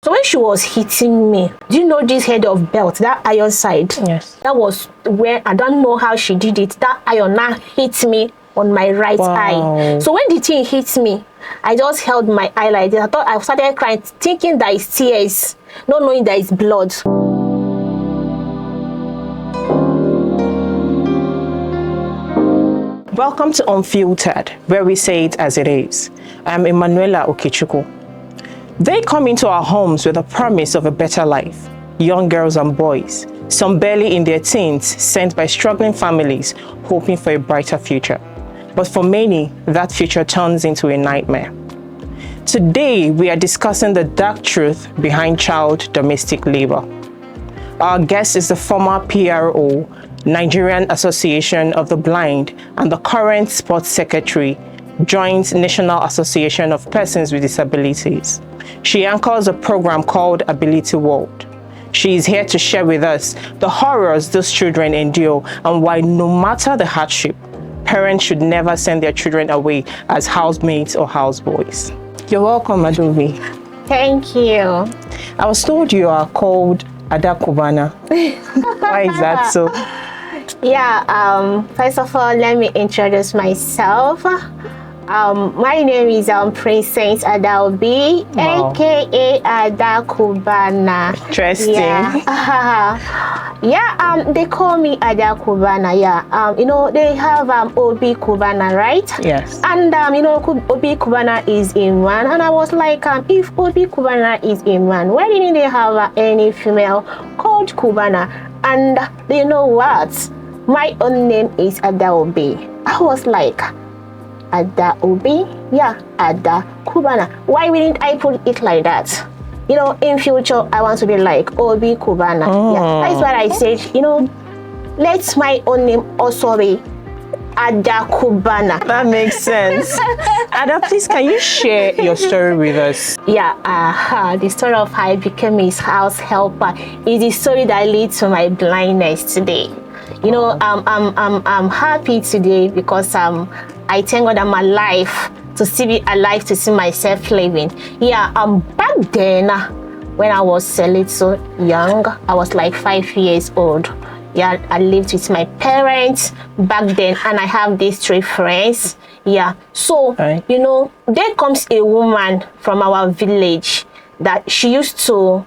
So when she was hitting me, do you know this head of belt, that iron side? Yes. That was where, I don't know how she did it. That iron now hit me on my right eye. So when the thing hit me, I just held my eye like this. I thought, I started crying, thinking that it's tears, not knowing that it's blood. Welcome to Unfiltered, where we say it as it is. I'm Emanuela Okechukwu. They come into our homes with a promise of a better life. Young girls and boys, some barely in their teens, sent by struggling families, hoping for a brighter future. But for many, that future turns into a nightmare. Today, we are discussing the dark truth behind child domestic labor. Our guest is the former PRO, Nigerian Association of the Blind, and the current Sports Secretary, Joint National Association of Persons with Disabilities. She anchors a program called Ability World. She is here to share with us the horrors those children endure and why, no matter the hardship, parents should never send their children away as housemates or houseboys. You're welcome, Adobe. Thank you. I was told you are called Ada Cubana. Why is that so? Yeah, first of all, let me introduce myself. My name is Princess Ada Obi, Wow. aka Ada Cubana. Interesting. Yeah. They call me Ada Cubana. Yeah. They have Obi Cubana, right? Yes. And Obi Cubana is in one, and I was like, if Obi Cubana is in one, why didn't they have any female called Cubana? And you know what? My own name is Ada Obi. I was like, Ada Obi? Yeah, Ada Cubana. Why wouldn't I put it like that? In future, I want to be like Obi Cubana. Yeah, that's what I said. Let my own name also be Ada Cubana. That makes sense. Ada, please, can you share your story with us? Yeah, the story of how I became his house helper is the story that leads to my blindness today. I'm happy today because I thank God I'm alive to still be alive to see myself living. Yeah, back then when I was a little young, I was like 5 years old. Yeah, I lived with my parents back then, and I have these 3 friends. Yeah, so Right. there comes a woman from our village that she used to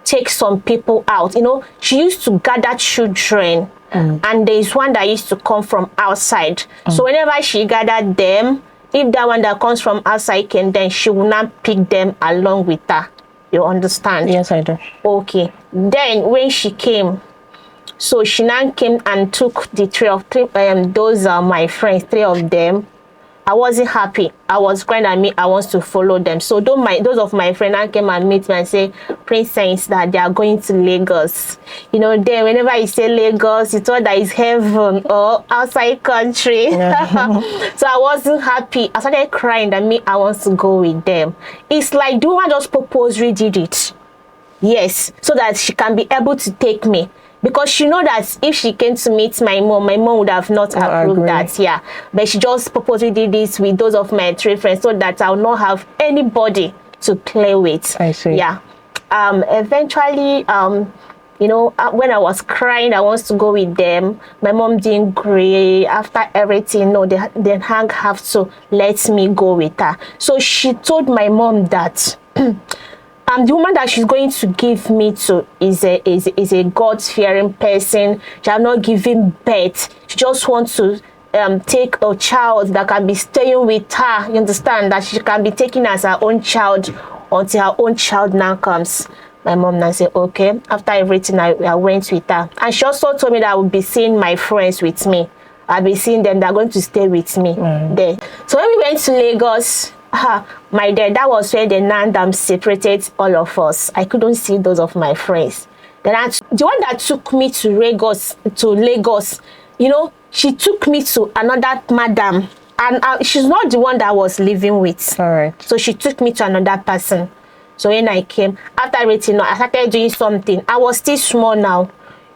take some people out. She used to gather children, and there's one that used to come from outside. So whenever she gathered them, if that one that comes from outside came, then she will not pick them along with her. You understand? Yes, I do. Okay. Then when she came, so she now came and took the those are my friends, 3 of them. I wasn't happy. I was crying at me. I want to follow them. So those of my friends now came and meet me and say, Princess, that they are going to Lagos. Then whenever you say Lagos, you thought that it's heaven or outside country. Yeah. So I wasn't happy. I started crying that I want to go with them. It's like the woman just purposely did it. Yes, so that she can be able to take me. Because she know that if she came to meet my mom would have not approved that. Yeah, but she just purposely did this with those of my 3 friends so that I'll not have anybody to play with. I see. Yeah. Eventually, when I was crying, I want to go with them. My mom didn't agree. After everything, no, they have to let me go with her. So she told my mom that the woman that she's going to give me to is a God-fearing person. She have not given birth. She just wants to take a child that can be staying with her. You understand? That she can be taken as her own child until her own child now comes. My mom now said, okay. After everything, I went with her. And she also told me that I would be seeing my friends with me. I'll be seeing them. They're going to stay with me there. So when we went to Lagos, my dad, that was where the Nandam separated all of us. I couldn't see those of my friends. Then the one that took me to Lagos, she took me to another madam, and she's not the one that I was living with. All right. So she took me to another person. So when I came, after everything, I started doing something. I was still small now,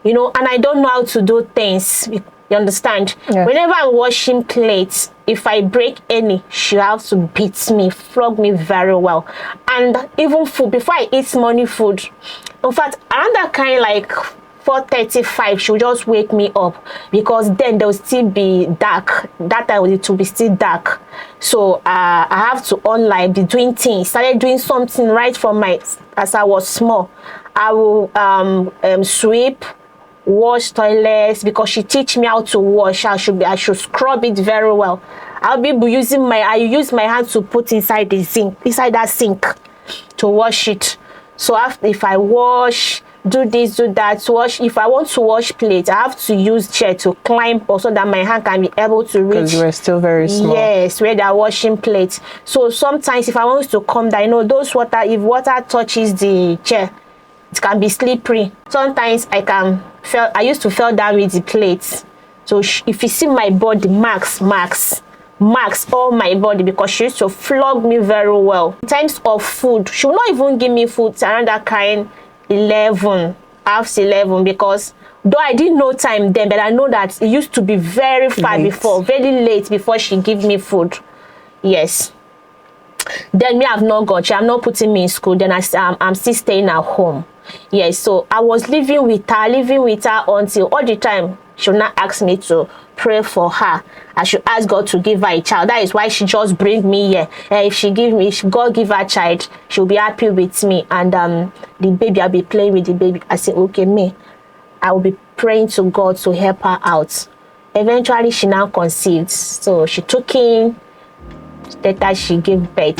and I don't know how to do things. You understand? Yeah. Whenever I'm washing plates, if I break any, she has to beat me, flog me very well. And even food, before I eat morning food, in fact, around that kind like 4:35, she'll just wake me up, because then there'll still be dark. That time it will be still dark. So I have to online, be doing things. Started doing something right from as I was small. I will sweep, wash toilets, because she teach me how to wash. I should scrub it very well. I use my hand to put inside that sink to wash it. So if I wash, do this, do that, wash. If I want to wash plates, I have to use chair to climb up so that my hand can be able to reach. Because you were still very small. Yes, where they're washing plates. So sometimes if I want to come down, those water, if water touches the chair, it can be slippery. Sometimes I used to fall down with the plates. So if you see my body, marks all my body, because she used to flog me very well. In terms of food, she will not even give me food around that kind 11, half 11, because though I didn't know time then, but I know that it used to be very far before, very late before she give me food. Yes. Then me have not got you. I'm not putting me in school. Then I'm still staying at home. Yes, so I was living with her until all the time she will not ask me to pray for her. I should ask God to give her a child. That is why she just bring me here. If God give her a child, she'll be happy with me. And the baby, I'll be playing with the baby. I say, okay, I will be praying to God to help her out. Eventually, she now conceived. So she took in. Later, she gave birth.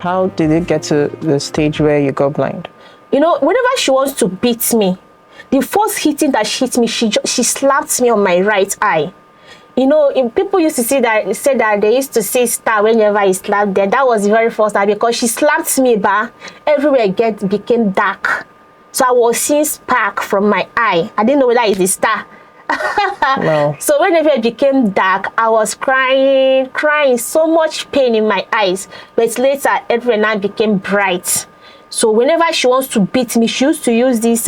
How did it get to the stage where you got blind? Whenever she wants to beat me, the first hitting that she hit me, she slapped me on my right eye. People used to say that they used to say star whenever he slapped them. That was the very first time, because she slapped me back. Everywhere became dark. So I was seeing spark from my eye. I didn't know whether it's a star. No. So whenever it became dark, I was crying, so much pain in my eyes. But later, every night became bright. So whenever she wants to beat me, she used to use this,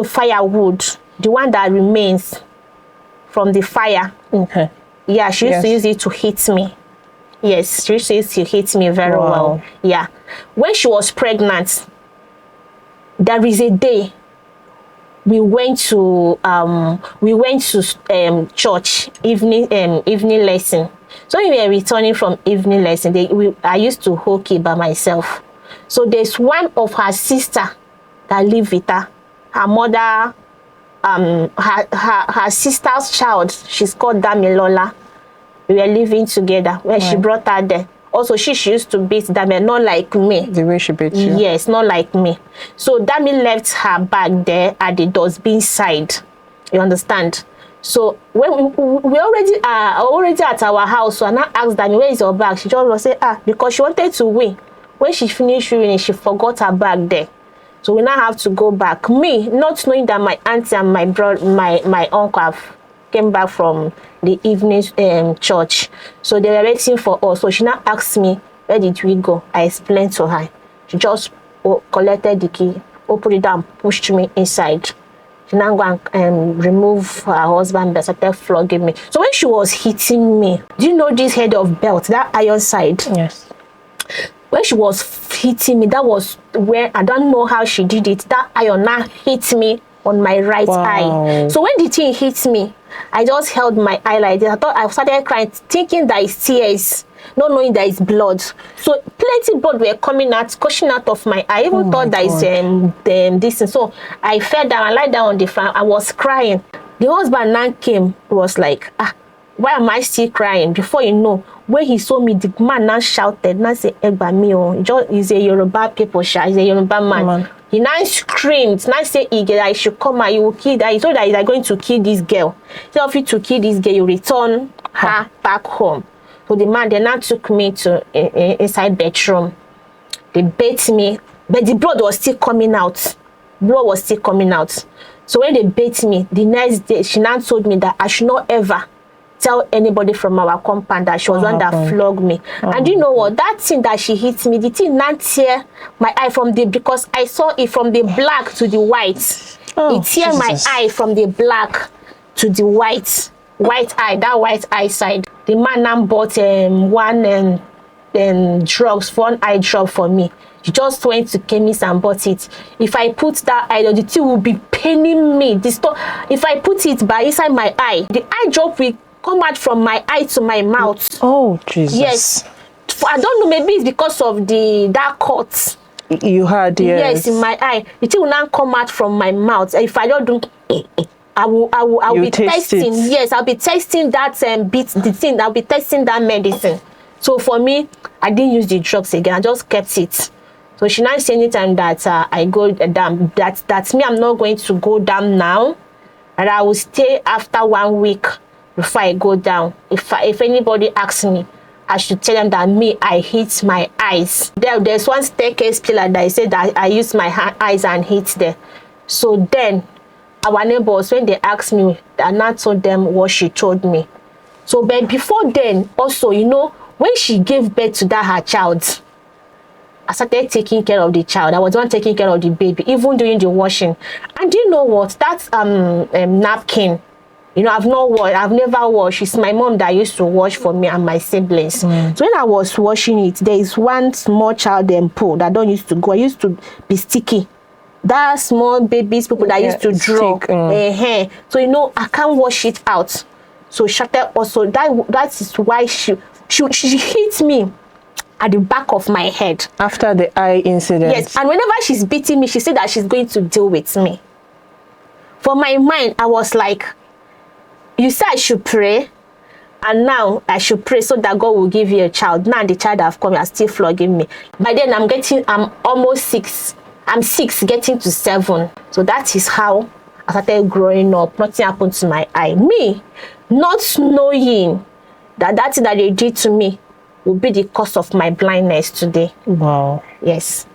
firewood, the one that remains from the fire. Okay. Yeah, she used to use it to hit me. Yes, she used to use it to hit me very well. Yeah. When she was pregnant, there is a day we went to church evening lesson. So we were returning from evening lesson. I used to hockey by myself. So there's one of her sister that live with her. Her mother, her sister's child. She's called Damilola. We were living together when she brought her there. Also, she used to beat Dami, not like me. The way she beat you? Yes, not like me. So Dami left her bag there at the dustbin side. You understand? So when we already at our house, so I now asked Dami, where is your bag? She just say, because she wanted to win. When she finished winning, she forgot her bag there. So we now have to go back. Me, not knowing that my auntie and my brother, my uncle have came back from the evening church, so they were waiting for us. So she now asked me, where did we go? I explained to her. She just collected the key, opened it down, pushed me inside. She now go and remove her husband belt, started flogging me. So when she was hitting me, do you know this head of belt, that iron side? Yes. When she was hitting me, that was where, I don't know how she did it, that iron now hit me on my right eye. So when the thing hit me, I just held my eye like this. I started crying, thinking that it's tears, not knowing that it's blood. So plenty blood were coming out, gushing out of my eye. I even thought that it's this. So I fell down, I lied down on the floor. I was crying. The husband now came, was like, why am I still crying? Before you know, when he saw me, the man now shouted, now say, Egba mi o, he's a Yoruba people, he's a Yoruba man. He now screamed, now say, that I should come out, you will kill that. He told that he's going to kill this girl. Instead of you to kill this girl, you return her back home. So the man, they now took me to inside bedroom. They beat me, but the blood was still coming out. Blood was still coming out. So when they beat me, the next day, she now told me that I should not ever tell anybody from our compound that she was one that flogged me. And you know what? That thing that she hit me, the thing not tear my eye from because I saw it from the black to the white. It tear my Jesus. eye from the black to the white eye, that white eye side. The man now bought one drugs, one eye drop for me. He just went to chemist and bought it. If I put that eye, the thing will be paining me. If I put it by inside my eye, the eye drop will come out from my eye to my mouth. Oh, Jesus. Yes. I don't know, maybe it's because of that cut. You had, yes. Yes, in my eye. The thing will now come out from my mouth. If I don't do, I will You be taste testing. it. Yes, I'll be testing that the thing. I'll be testing that medicine. So for me, I didn't use the drugs again. I just kept it. So she now say anytime that I go down, that's me. I'm not going to go down now, and I will stay after 1 week before I go down. If anybody asks me, I should tell them that me, I hit my eyes. There's one staircase pillar that I said that I use my eyes and hit there. So then, our neighbors, when they asked me, I now told them what she told me. So, but before then, also, when she gave birth to her child, I started taking care of the child. I was the one taking care of the baby, even during the washing. And do you know what? That napkin, I've never washed. It's my mom that used to wash for me and my siblings. So when I was washing it, there is one small child pool that don't used to go. I used to be sticky. That small babies people that used to draw. So I can't wash it out. So Shate also that is why she hit me at the back of my head. After the eye incident. Yes, and whenever she's beating me, she said that she's going to deal with me. For my mind, I was like, you said I should pray, and now I should pray so that God will give you a child. Now the child have come, you are still flogging me. By then I'm almost 6. I'm 6, getting to 7. So that is how I started growing up. Nothing happened to my eye. Me, not knowing that thing that they did to me will be the cause of my blindness today. Wow. Yes.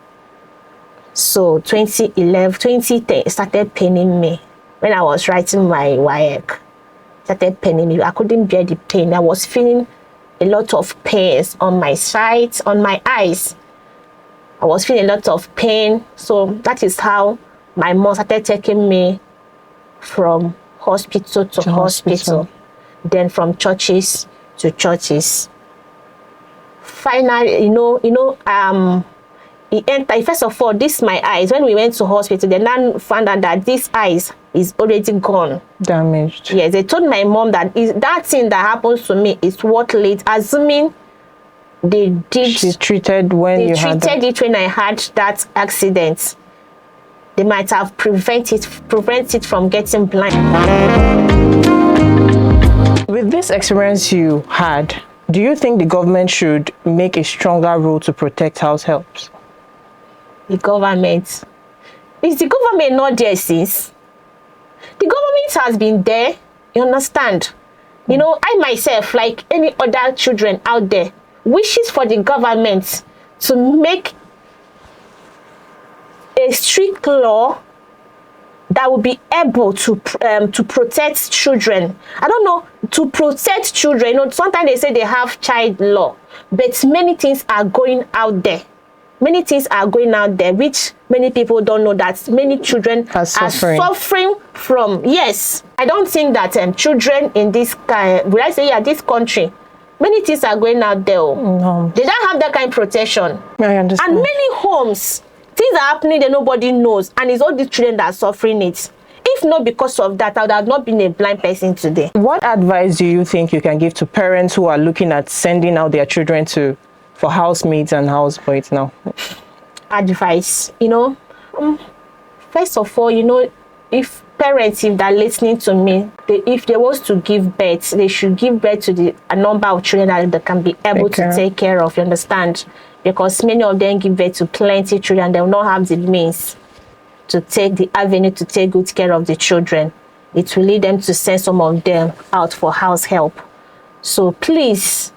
So 2010 started paining me when I was writing my WAEC. Started paining me. I couldn't bear the pain. I was feeling a lot of pains on my sides, on my eyes. I was feeling a lot of pain. So that is how my mom started taking me from hospital to hospital, then from churches to churches. Finally, first of all, this my eyes. When we went to hospital, they now found out that this eyes is already gone, damaged. Yes, they told my mom that that thing that happens to me is what late, assuming they did. She treated when you had that. They treated it when I had that accident. They might have prevent it from getting blind. With this experience you had, do you think the government should make a stronger rule to protect house helps? The government? Is the government not there since? The government has been there, you understand? I myself, like any other children out there, wishes for the government to make a strict law that will be able to protect children. I don't know, to protect children. Sometimes they say they have child law, but many things are going out there. Many things are going out there, which many people don't know that many children are suffering from. Yes, I don't think that children in this this country, many things are going out there. No. They don't have that kind of protection. I understand. And many homes, things are happening that nobody knows, and it's all the children that are suffering it. If not because of that, I would have not been a blind person today. What advice do you think you can give to parents who are looking at sending out their children for housemaids and houseboys now? Advice, first of all, if parents, if they're listening to me, if they want to give birth, they should give birth to a number of children that they can be able to take care of, you understand? Because many of them give birth to plenty of children, they will not have the means to take the avenue to take good care of the children. It will lead them to send some of them out for house help. So please,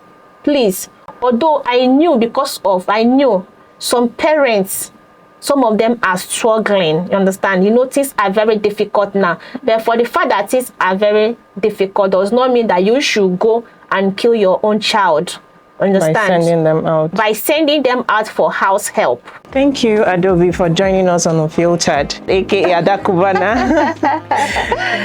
although I knew some parents, some of them are struggling, you understand? Things are very difficult now. But for the fact that things are very difficult does not mean that you should go and kill your own child Understand? By sending them out. By sending them out for house help. Thank you, Adobe, for joining us on Unfiltered, aka Adakubana.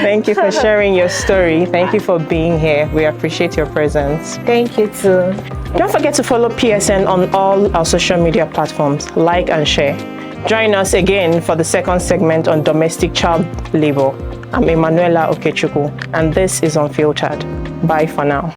Thank you for sharing your story. Thank you for being here. We appreciate your presence. Thank you too. Don't forget to follow PSN on all our social media platforms. Like and share. Join us again for the second segment on domestic child labor. I'm Emanuela Okechukwu, and this is Unfiltered. Bye for now.